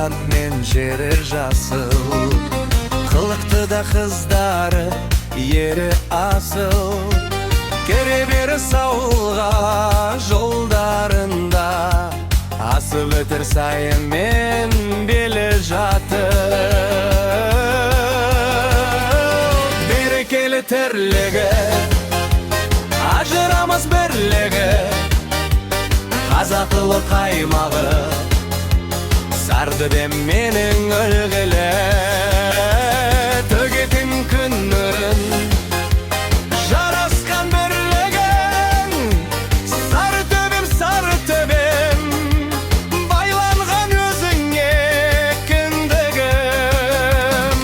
талант мен жері жасыл, қылықты да қыздары ері асыл. Кере бері сауылға жолдарында, асып өтір сайын мен белі жатып. Берекелі тірлігі, ажырамас бірлігі, қазақылы қаймағы, сарды менің үлгілі. Төгетін күн нұрын, жарасқан бірлігің, сары төбем, байланған өзіңе кіндігім.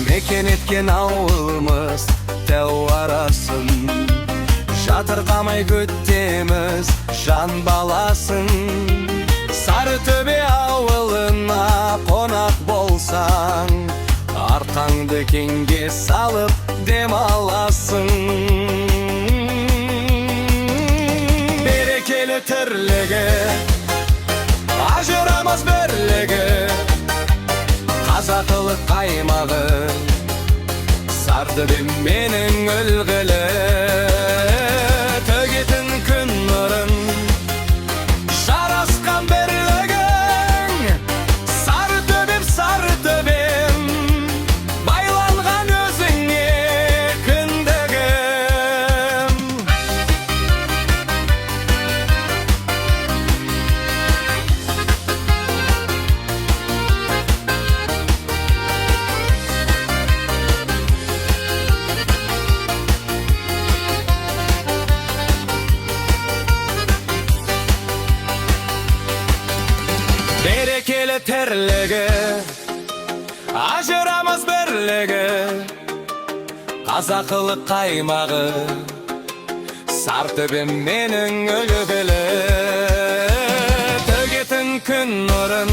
Мекен еткен ауылымыз тәу арасын, жатырқамай күтеміз жан баласын. Сары төбе ауылына қонақ болсаң, арқаңды кеңге салып дем аласың. Берекелі тірлігі, ажырамас бірлігі, қазақылы қаймағы, сарды менің үлгілі. Төгетін күн нұрын, жарасқан бірлігің, сары төбем, байланған өзіңе кіндігім. Берекелі тірлігі, ажырамас бірлігі, қазақылы қаймағы, сар төбем менің үлгілі. Төгетін күн нұрын,